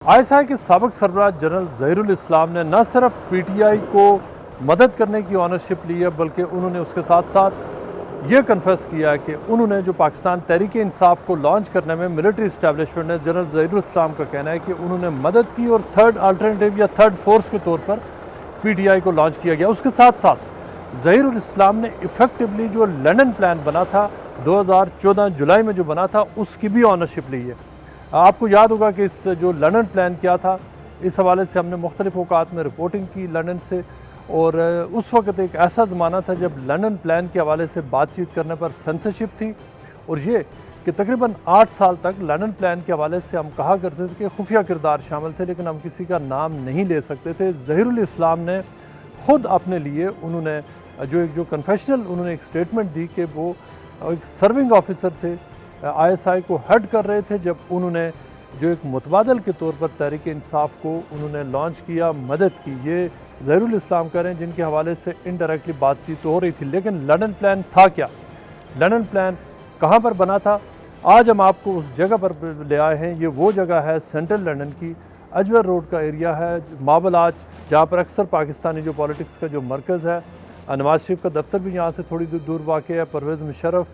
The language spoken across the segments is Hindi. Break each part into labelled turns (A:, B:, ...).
A: आईएसआई के साबिक सरबराह जनरल ज़हीरुल इस्लाम ने न सिर्फ पीटीआई को मदद करने की ऑनरशिप ली है, बल्कि उन्होंने उसके साथ साथ ये कन्फेस किया है कि उन्होंने जो पाकिस्तान तहरीक इंसाफ को लॉन्च करने में मिलिट्री इस्टेब्लिशमेंट ने जनरल ज़हीरुल इस्लाम का कहना है कि उन्होंने मदद की और थर्ड अल्टरनेटिव या थर्ड फोर्स के तौर पर पीटीआई को लॉन्च किया गया। उसके साथ साथ ज़हीरुल इस्लाम ने इफेक्टिवली जो लंदन प्लान बना था 2014 जुलाई में जो बना था, उसकी भी ऑनरशिप ली है। आपको याद होगा कि इस जो लंदन प्लान क्या था, इस हवाले से हमने मुख्तलिफ औकात में रिपोर्टिंग की लंदन से, और उस वक्त एक ऐसा ज़माना था जब लंदन प्लान के हवाले से बातचीत करने पर सेंसरशिप थी, और ये कि तकरीबन 8 साल तक लंदन प्लान के हवाले से हम कहा करते थे कि खुफिया किरदार शामिल थे, लेकिन हम किसी का नाम नहीं ले सकते थे। ज़हीरुल इस्लाम ने ख़ुद अपने लिए उन्होंने जो कन्फेशनल उन्होंने एक स्टेटमेंट दी कि वो एक सर्विंग ऑफिसर थे, आईएसआई को हेड कर रहे थे, जब उन्होंने जो एक मुतबादल के तौर पर तहरीक इंसाफ को उन्होंने लॉन्च किया, मदद की। ये ज़हीरुल इस्लाम कह रहे हैं जिनके हवाले से इनडायरेक्टली बातचीत हो रही थी। लेकिन लंदन प्लान था क्या, लंदन प्लान कहाँ पर बना था, आज हम आपको उस जगह पर ले आए हैं। ये वो जगह है सेंट्रल लंदन की, अजवर रोड का एरिया है, मार्बल आर्च, जहाँ पर अक्सर पाकिस्तानी जो पॉलिटिक्स का जो मरकज़ है, नवाज शरीफ का दफ्तर भी यहाँ से थोड़ी दूर वाक़ है, परवेज़ मुशर्रफ,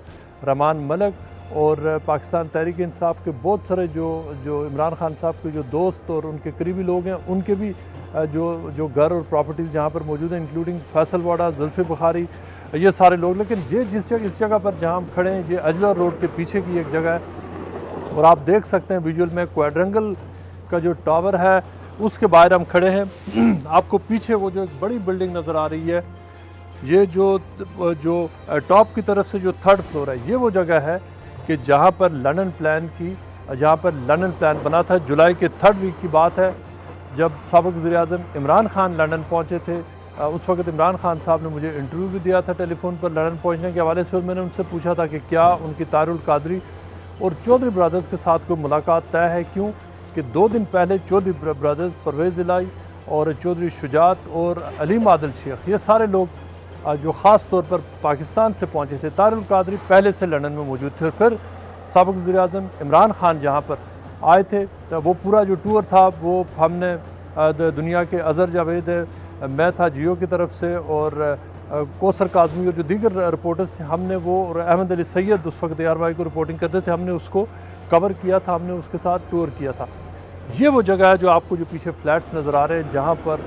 A: रहमान मलिक और पाकिस्तान तहरीक इंसाफ के बहुत सारे जो इमरान खान साहब के जो दोस्त और उनके करीबी लोग हैं, उनके भी जो घर और प्रॉपर्टीज़ जहाँ पर मौजूद हैं, इंक्लूडिंग फैसल वाडा, जुल्फ़ी बुखारी, ये सारे लोग। लेकिन ये इस जगह पर जहाँ हम खड़े हैं, ये अजवर रोड के पीछे की एक जगह है, और आप देख सकते हैं विजुअल में क्वाड्रेंगल का जो टावर है उसके बाहर हम खड़े हैं। आपको पीछे वो जो एक बड़ी बिल्डिंग नज़र आ रही है, ये जो टॉप की तरफ से जो थर्ड फ्लोर है, ये वो जगह है कि जहाँ पर लंदन प्लान बना था। जुलाई के थर्ड वीक की बात है, जब साबिक़ वज़ीर-ए-आज़म इमरान खान लंदन पहुँचे थे। उस वक्त इमरान खान साहब ने मुझे इंटरव्यू भी दिया था टेलीफोन पर लंदन पहुँचने के हवाले से, और मैंने उनसे पूछा था कि क्या उनकी तारुल कादरी और चौधरी ब्रदर्स के साथ कोई मुलाकात तय है। क्यों कि 2 दिन पहले चौधरी ब्रदर्स, परवेज़ इलाही और चौधरी शुजात और अलीम आदिल शेख, ये सारे लोग जो ख़ास तौर पर पाकिस्तान से पहुँचे थे। तारुल कादरी पहले से लंदन में मौजूद थे, और फिर साबिक़ वज़ीर-ए-आज़म इमरान खान जहाँ पर आए थे, तो वो पूरा जो टूर था वो हमने दुनिया के अज़हर जावेद, मैं था जियो की तरफ से, और कौसर काज़मी और जो दीगर रिपोर्टर्स थे, हमने वो, और अहमद अली सैयद उस वक्त ARY को रिपोर्टिंग करते थे, हमने उसको कवर किया था, हमने उसके साथ टूर किया था। ये वो जगह है जो आपको जो पीछे फ्लैट्स नज़र आ रहे हैं, जहाँ पर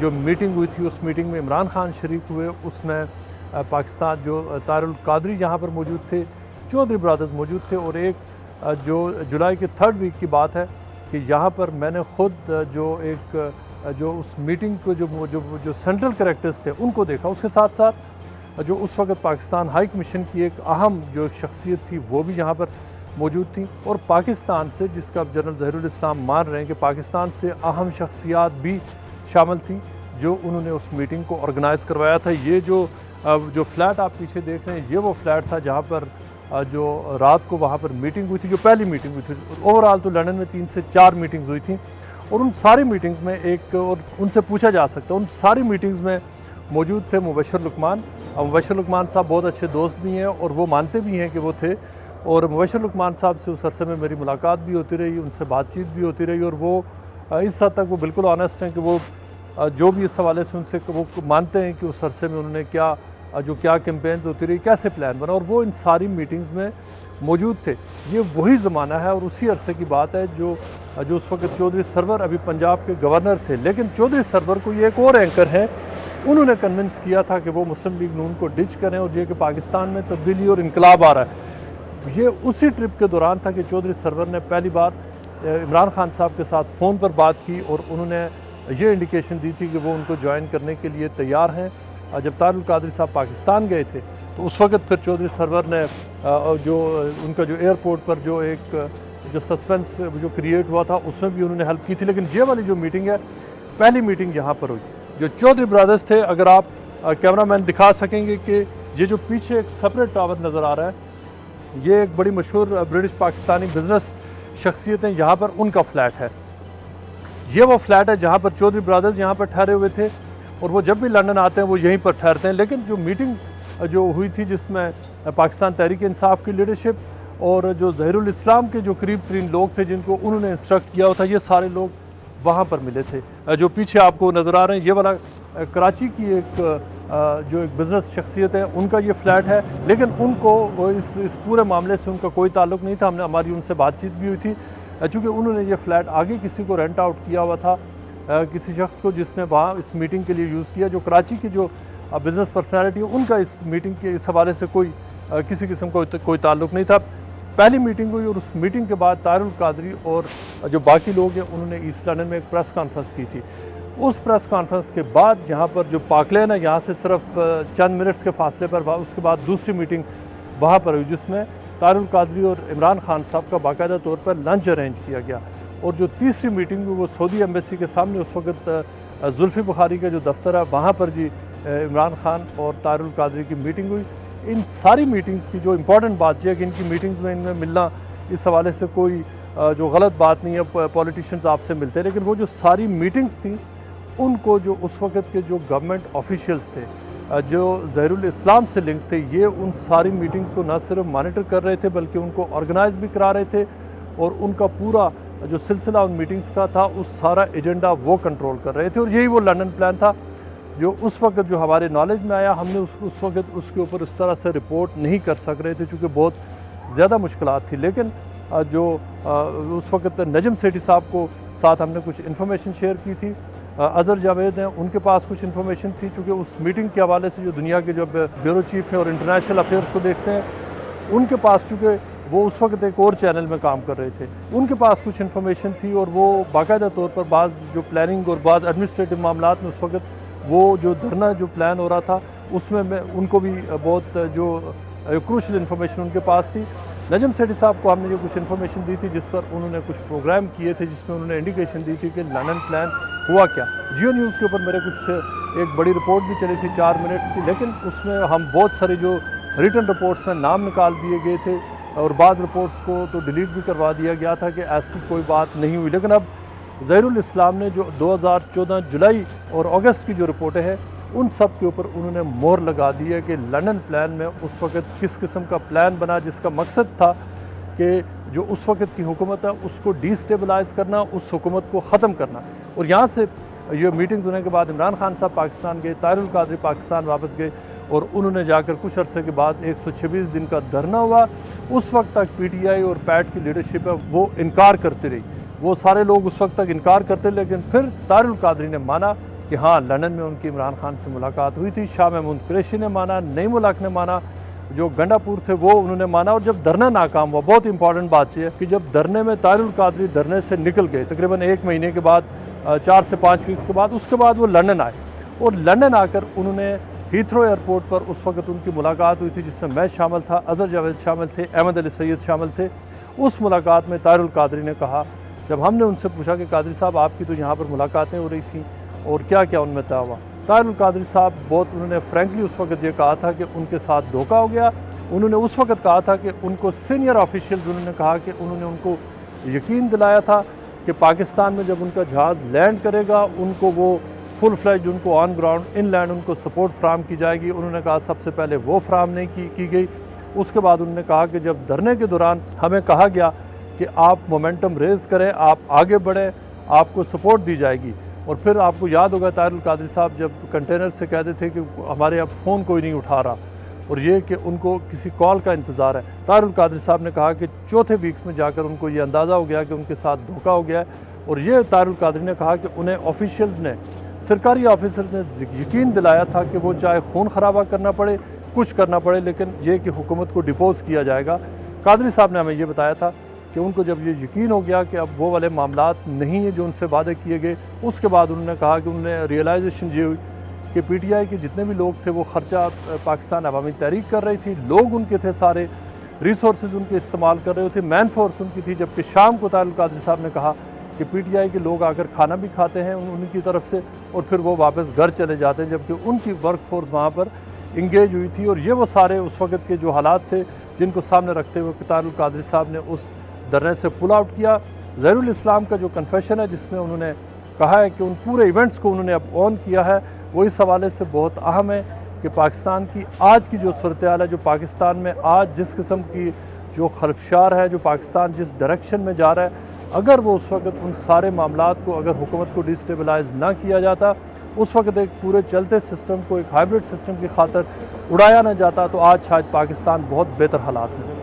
A: जो मीटिंग हुई थी, उस मीटिंग में इमरान खान शरीक हुए। उसमें पाकिस्तान जो तारुल कादरी जहाँ पर मौजूद थे, चौधरी ब्रदर्स मौजूद थे, और एक जो जुलाई के थर्ड वीक की बात है कि यहाँ पर मैंने ख़ुद जो उस मीटिंग को जो सेंट्रल कैरेक्टर्स थे उनको देखा। उसके साथ साथ जो उस वक्त पाकिस्तान हाई कमीशन की एक अहम जो शख्सियत थी वो भी यहाँ पर मौजूद थी, और पाकिस्तान से, जिसका जनरल ज़हीरुल इस्लाम मान रहे हैं कि पाकिस्तान से अहम शख्सियात भी शामिल थी, जो उन्होंने उस मीटिंग को ऑर्गेनाइज़ करवाया था। ये जो फ्लैट आप पीछे देख रहे हैं, ये वो फ्लैट था जहाँ पर जो रात को वहाँ पर मीटिंग हुई थी, जो पहली मीटिंग हुई थी। ओवरऑल तो लंदन में 3 से 4 मीटिंग्स हुई थी, और उन सारी मीटिंग्स में और उनसे पूछा जा सकता है, उन सारी मीटिंग्स में मौजूद थे मुबशर लुकमान। मुबशर लुकमान साहब बहुत अच्छे दोस्त भी हैं, और वो मानते भी हैं कि वो थे, और मुबशर लुकमान साहब से उस अरसे में मेरी मुलाकात भी होती रही, उनसे बातचीत भी होती रही, और वो इस हद तक वो बिल्कुल ऑनेस्ट हैं कि वो जो भी इस हवाले से उनसे वो मानते हैं कि उस अरसे में उन्होंने क्या कैंपेन होती रही, कैसे प्लान बना, और वो इन सारी मीटिंग्स में मौजूद थे। ये वही ज़माना है और उसी अरसे की बात है जो उस वक्त चौधरी सरवर अभी पंजाब के गवर्नर थे। लेकिन चौधरी सरवर को ये एक और एंकर है, उन्होंने कन्विंस किया था कि वो मुस्लिम लीग नून को डिच करें, और ये कि पाकिस्तान में तब्दीली और इनकलाब आ रहा है। ये उसी ट्रिप के दौरान था कि चौधरी सरवर ने पहली बार इमरान खान साहब के साथ फ़ोन पर बात की, और उन्होंने ये इंडिकेशन दी थी कि वो उनको ज्वाइन करने के लिए तैयार हैं। जब तारुल कादरी साहब पाकिस्तान गए थे, तो उस वक्त फिर चौधरी सरवर ने उनका जो एयरपोर्ट पर जो सस्पेंस जो क्रिएट हुआ था, उसमें भी उन्होंने हेल्प की थी। लेकिन ये वाली जो मीटिंग है, पहली मीटिंग यहाँ पर हुई। जो चौधरी ब्रदर्स थे, अगर आप कैमरा मैन दिखा सकेंगे कि ये जो पीछे एक सेपरेट टावर नज़र आ रहा है, ये एक बड़ी मशहूर ब्रिटिश पाकिस्तानी बिजनेस शख्सियत हैं, यहाँ पर उनका फ्लैट है। ये वो फ्लैट है जहाँ पर चौधरी ब्रदर्स यहाँ पर ठहरे हुए थे, और वो जब भी लंदन आते हैं वो यहीं पर ठहरते हैं। लेकिन जो मीटिंग जो हुई थी, जिसमें पाकिस्तान तहरीक इंसाफ की लीडरशिप और जो ज़हीरुल इस्लाम के जो करीब तरीन लोग थे, जिनको उन्होंने इंस्ट्रक्ट किया था, ये सारे लोग वहाँ पर मिले थे। जो पीछे आपको नज़र आ रहे हैं ये वाला कराची की जो एक बिज़नेस शख्सियत है उनका ये फ्लैट है, लेकिन उनको इस पूरे मामले से उनका कोई ताल्लुक़ नहीं था। हमारी उनसे बातचीत भी हुई थी, चूँकि उन्होंने ये फ्लैट आगे किसी को रेंट आउट किया हुआ था, किसी शख्स को जिसने वहाँ इस मीटिंग के लिए यूज़ किया। जो कराची की जो बिज़नेस पर्सनैलिटी है उनका इस मीटिंग के इस हवाले से किसी किस्म का कोई ताल्लुक़ नहीं था। पहली मीटिंग हुई और उस मीटिंग के बाद तारुल कादरी और जो बाकी लोग हैं उन्होंने ईस्ट लंदन में एक प्रेस कॉन्फ्रेंस की थी। उस प्रेस कॉन्फ्रेंस के बाद यहाँ पर जो पार्क लेन है यहाँ से सिर्फ चंद मिनट्स के फासले पर उसके बाद दूसरी मीटिंग वहाँ पर हुई, जिसमें तारुल कादरी और इमरान खान साहब का बाकायदा तौर पर लंच अरेंज किया गया। और जो तीसरी मीटिंग हुई वो सऊदी एम्बेसी के सामने उस वक्त जुल्फ़ी बुखारी का जो दफ्तर है वहाँ पर जी इमरान खान और तारुल कादरी की मीटिंग हुई। इन सारी मीटिंग्स की जो इम्पोर्टेंट बात यह है कि इनकी मीटिंग्स में इनमें मिलना इस हवाले से कोई जो गलत बात नहीं है, पॉलिटिशियंस आपसे मिलते हैं, लेकिन वो जो सारी मीटिंग्स थी उनको जो उस वक्त के जो गवर्नमेंट ऑफिशियल्स थे जो ज़हीरुल इस्लाम से लिंक थे, ये उन सारी मीटिंग्स को न सिर्फ मॉनिटर कर रहे थे बल्कि उनको ऑर्गेनाइज भी करा रहे थे और उनका पूरा जो सिलसिला उन मीटिंग्स का था उस सारा एजेंडा वो कंट्रोल कर रहे थे। और यही वो लंदन प्लान था जो उस वक्त जो हमारे नॉलेज में आया। हमने उस वक्त उसके ऊपर इस तरह से रिपोर्ट नहीं कर सक रहे थे चूँकि बहुत ज़्यादा मुश्किलात थी, लेकिन जो उस वक्त नजम सेठी साहब को साथ हमने कुछ इन्फॉर्मेशन शेयर की थी। अज़हर जावेद हैं, उनके पास कुछ इन्फॉर्मेशन थी चूँकि उस मीटिंग के हवाले से जो दुनिया के जो ब्यूरो चीफ हैं और इंटरनेशनल अफेयर्स को देखते हैं उनके पास, चूँकि वो उस वक्त एक और चैनल में काम कर रहे थे, उनके पास कुछ इन्फॉर्मेशन थी और वो बाकायदा तौर पर बाज़ जो प्लानिंग और बाज़ एडमिनिस्ट्रेटिव मामलात में उस वक्त वो जो धरना जो प्लान हो रहा था उसमें उनको भी बहुत जो क्रूशल इन्फॉर्मेशन उनके पास थी। नजम सेठी साहब को हमने जो कुछ इन्फॉर्मेशन दी थी जिस पर उन्होंने कुछ प्रोग्राम किए थे जिसमें उन्होंने इंडिकेशन दी थी कि लंदन प्लान हुआ क्या। जियो न्यूज़ के ऊपर मेरे कुछ एक बड़ी रिपोर्ट भी चली थी 4 मिनट्स की, लेकिन उसमें हम बहुत सारे जो रिटन रिपोर्ट्स में नाम निकाल दिए गए थे और बाद रिपोर्ट्स को तो डिलीट भी करवा दिया गया था कि ऐसी कोई बात नहीं हुई। लेकिन अब ज़हीरुल इस्लाम ने जो 2014 जुलाई और अगस्त की जो रिपोर्टें हैं उन सब के ऊपर उन्होंने मोहर लगा दी है कि लंदन प्लान में उस वक्त किस किस्म का प्लान बना जिसका मकसद था कि जो उस वक्त की हुकूमत है उसको डिस्टेबलाइज करना, उस हुकूमत को ख़त्म करना। और यहाँ से ये मीटिंग्स होने के बाद इमरान खान साहब पाकिस्तान गए, तारुल कादरी पाकिस्तान वापस गए और उन्होंने जाकर कुछ अरसे के बाद 126 दिन का धरना हुआ। उस वक्त तक PTI और पैट की लीडरशिप है वो इनकार करती रही, वो सारे लोग उस वक्त तक इनकार करते, लेकिन फिर तारुल कादरी ने माना कि हाँ लंदन में उनकी इमरान खान से मुलाकात हुई थी। शाह महमूद कुरैशी ने माना, नईम मुल्क ने माना, जो गंडापुर थे वो उन्होंने माना। और जब धरना नाकाम हुआ, बहुत इंपॉर्टेंट बात यह है कि जब धरने में तारुल कादरी धरने से निकल गए तकरीबन 1 महीने के बाद, 4 से 5 वीक्स के बाद, उसके बाद वो लंदन आए और लंदन आकर उन्होंने हीथ्रो एयरपोर्ट पर उस वक्त उनकी मुलाकात हुई थी जिसमें मैं शामिल था, अज़हर जावेद शामिल थे, अहमद अली सैयद शामिल थे। उस मुलाकात में तारुल कादरी ने कहा, जब हमने उनसे पूछा कि कादरी साहब आपकी तो यहाँ पर मुलाकातें हो रही थी और क्या क्या उनमें तय हुआ, तारुल कादरी साहब उन्होंने फ्रैंकली उस वक्त ये कहा था कि उनके साथ धोखा हो गया। उन्होंने उस वक्त कहा था कि उनको सीनियर ऑफिशियल्स उन्होंने कहा कि उन्होंने उनको यकीन दिलाया था कि पाकिस्तान में जब उनका जहाज़ लैंड करेगा उनको वो फुल फ्लैज उनको ऑन ग्राउंड इनलैंड उनको सपोर्ट फ्राहम की जाएगी। उन्होंने कहा सबसे पहले वो फ्राहम नहीं की गई। उसके बाद उन्होंने कहा कि जब धरने के दौरान हमें कहा गया कि आप मोमेंटम रेज़ करें, आप आगे बढ़ें, आपको सपोर्ट दी जाएगी। और फिर आपको याद होगा तारुल कादरी साहब जब कंटेनर से कहते थे कि हमारे अब फ़ोन कोई नहीं उठा रहा और ये कि उनको किसी कॉल का इंतज़ार है। तारुल कादरी साहब ने कहा कि चौथे वीक्स में जाकर उनको ये अंदाज़ा हो गया कि उनके साथ धोखा हो गया है। और ये तारुल कादरी ने कहा कि उन्हें ऑफिशियल्स ने, सरकारी ऑफिसर्स ने यकीन दिलाया था कि वो चाहे खून खराबा करना पड़े, कुछ करना पड़े, लेकिन ये कि हुकूमत को डिपोज किया जाएगा। कादरी साहब ने हमें ये बताया था कि उनको जब ये यकीन हो गया कि अब वो वाले मामलात नहीं हैं जो उनसे वादे किए गए, उसके बाद उन्होंने कहा कि उन्हें रियलाइजेशन ये हुई कि PTI के जितने भी लोग थे वो ख़र्चा पाकिस्तान अवामी तहरीक कर रही थी, लोग उनके थे, सारे रिसोर्सेज उनके इस्तेमाल कर रहे थे, मैन फोर्स उनकी थी। जबकि शाम को तारुल कादरी साहब ने कहा कि PTI के लोग आकर खाना भी खाते हैं उनकी तरफ से और फिर वो वापस घर चले जाते हैं, जबकि उनकी वर्क फोर्स वहाँ पर इंगेज हुई थी। और ये वो सारे उस वक्त के जो हालात थे जिनको सामने रखते हुए तारुल कादरी साहब ने उस धरने से पुल आउट किया। ज़हीरुल इस्लाम का जो कन्फेशन है जिसमें उन्होंने कहा है कि उन पूरे इवेंट्स को उन्होंने अब ऑन किया है, वो इस हवाले से बहुत अहम है कि पाकिस्तान की आज की जो सूरत हाल है, जो पाकिस्तान में आज जिस किस्म की जो खलफशार है, जो पाकिस्तान जिस डायरेक्शन में जा रहा है, अगर वो उस वक्त उन सारे मामलात को, अगर हुकूमत को डिस्टेबलाइज ना किया जाता, उस वक्त एक पूरे चलते सिस्टम को एक हाइब्रिड सिस्टम की खातर उड़ाया ना जाता, तो आज शायद पाकिस्तान बहुत बेहतर हालात में।